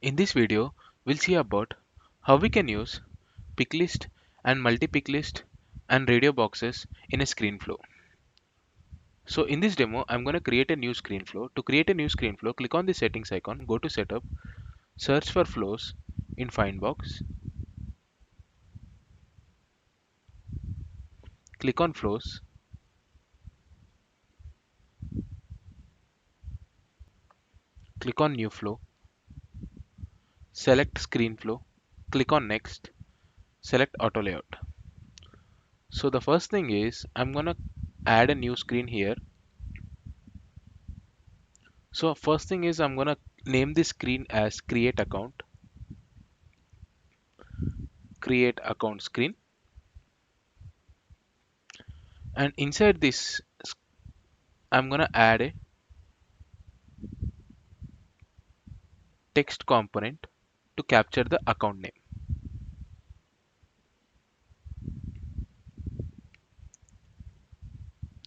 In this video, we'll see about how we can use pick list and multi-pick list and radio boxes in a screen flow. So in this demo, I'm going to create a new screen flow. To create a new screen flow, click on the settings icon, go to setup, search for flows in Findbox, click on flows, click on new flow, select screen flow, click on next, select auto layout. So the first thing is I'm going to add a new screen here. So first thing is I'm going to name this screen as create account screen, and inside this I'm going to add a text component to capture the account name.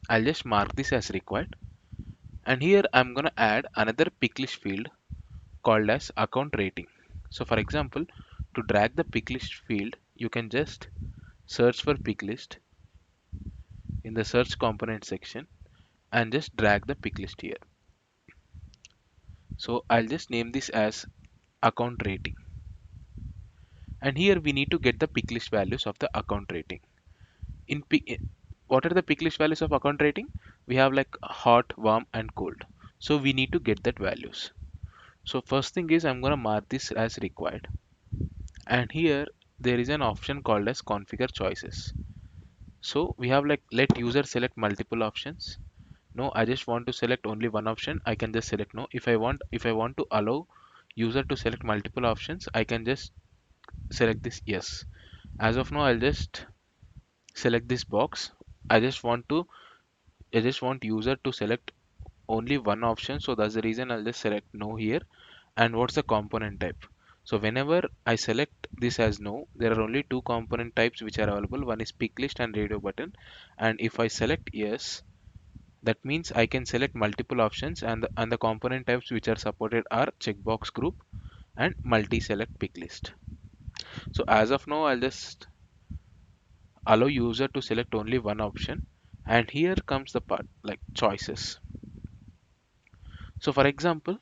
I'll just mark this as required, and here I'm going to add another picklist field called as account rating. So for example, to drag the picklist field, you can just search for picklist in the search component section and just drag the picklist here. So I'll just name this as account rating, and here we need to get the picklist values of the account rating. What are the picklist values of account rating? We have like hot, warm and cold, so we need to get that values. So first thing is I'm going to mark this as required, and here there is an option called as configure choices. So we have like let user select multiple options. No, I just want to select only one option. I can just select no. If I want to allow user to select multiple options, I can just select this yes. As of now, I'll just select this box. I just want to I just want user to select only one option, so that's the reason I'll just select no here. And what's the component type? So whenever I select this as no, there are only two component types which are available. One is pick list and radio button. And if I select yes, that means I can select multiple options, and the component types which are supported are checkbox group and multi-select pick list. So as of now, I'll just allow user to select only one option. And here comes the part like choices. So for example,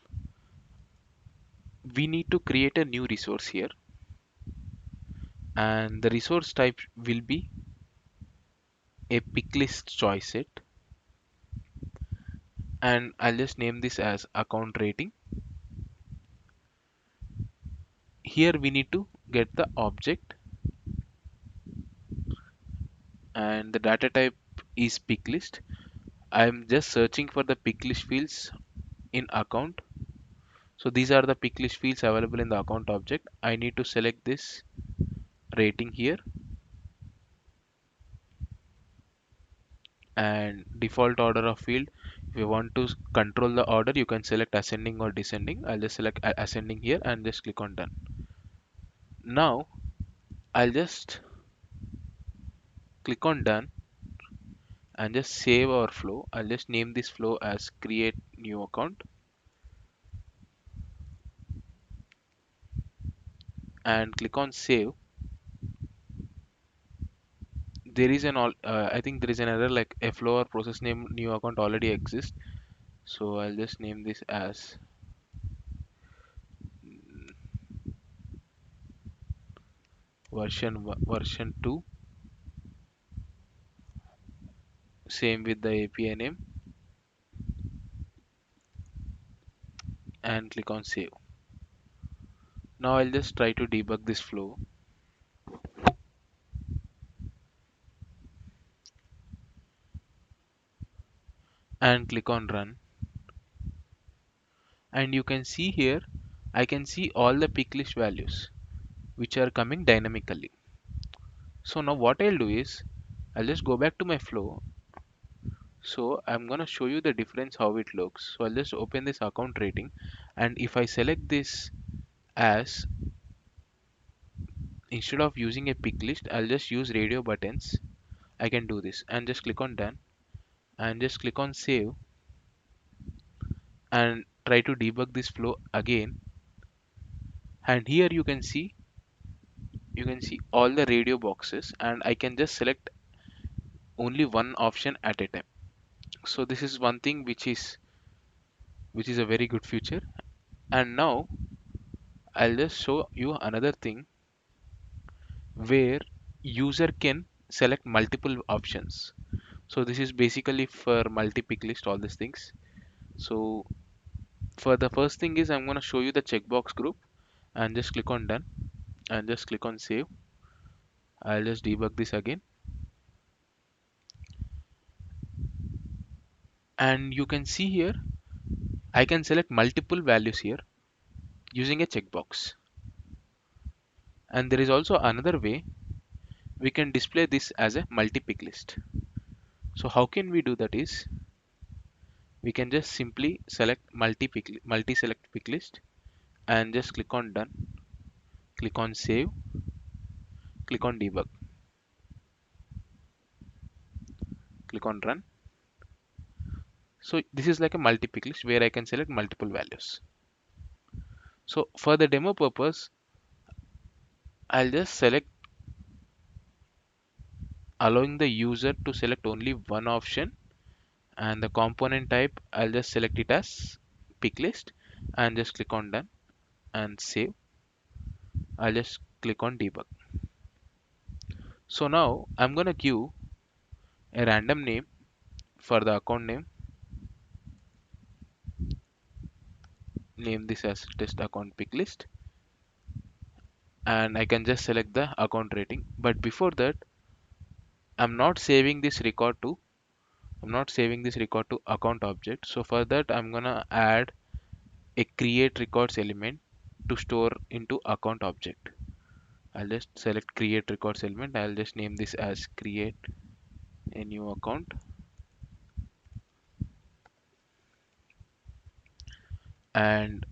we need to create a new resource here, and the resource type will be a pick list choice set, and I'll just name this as account rating. Here we need to get the object, and the data type is pick list. I'm just searching for the pick list fields in account. So these are the pick list fields available in the account object. I need to select this rating here, and default order of field. If you want to control the order, you can select ascending or descending. I'll just select ascending here and just click on done. Now I'll just click on done and just save our flow. I'll just name this flow as create new account and click on save. There is an all I think there is an error like a flow or process name new account already exists. So I'll just name this as version 2, same with the API name, and click on save. Now I'll just try to debug this flow and click on run, and you can see here I can see all the pick list values which are coming dynamically. So now what I'll do is I'll just go back to my flow. So I'm gonna show you the difference how it looks. So I'll just open this account rating, and if I select this as instead of using a pick list, I'll just use radio buttons. I can do this and just click on done and just click on save and try to debug this flow again. And here you can see all the radio boxes, and I can just select only one option at a time. So this is one thing which is a very good feature. And now I'll just show you another thing where user can select multiple options. So this is basically for multi-pick list, all these things. So for the first thing is I'm going to show you the checkbox group, and just click on done and just click on save. I'll just debug this again, and you can see here I can select multiple values here using a checkbox. And there is also another way we can display this as a multi-pick list. So how can we do that is we can just simply select multi-select pick list and just click on done, click on save, click on debug, click on run. So this is like a multi-pick list where I can select multiple values. So for the demo purpose, I'll just select allowing the user to select only one option, and the component type I'll just select it as pick list and just click on done and save. I'll just click on debug. So now I'm gonna give a random name for the account name, name this as test account pick list, and I can just select the account rating. But before that, I'm not saving this record to I'm not saving this record to account object. So for that, I'm gonna add a create records element to store into account object. I'll just select create records element. I'll just name this as create a new account, and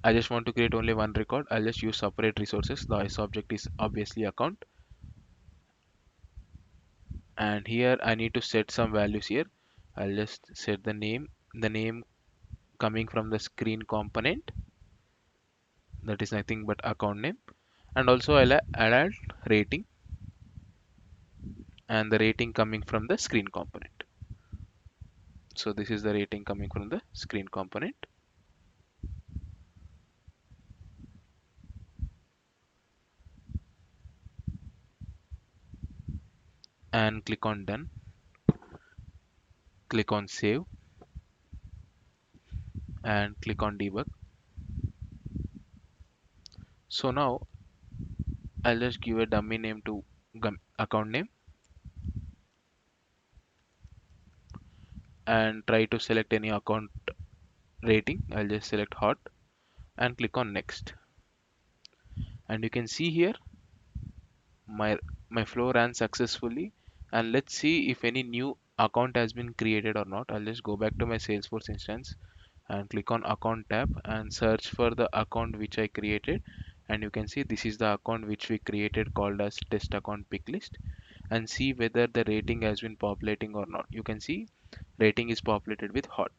I just want to create only one record. I'll just use separate resources. The S object is obviously account, and here I need to set some values here. I'll just set the name coming from the screen component, that is nothing but account name, and also I'll add rating, and the rating coming from the screen component. So this is the rating coming from the screen component, and click on done, click on save, and click on debug. So now I'll just give a dummy name to account name and try to select any account rating. I'll just select hot and click on next. And you can see here my my flow ran successfully. And let's see if any new account has been created or not. I'll just go back to my Salesforce instance and click on account tab and search for the account which I created, and you can see this is the account which we created called as test account pick list, and see whether the rating has been populating or not. You can see rating is populated with hot.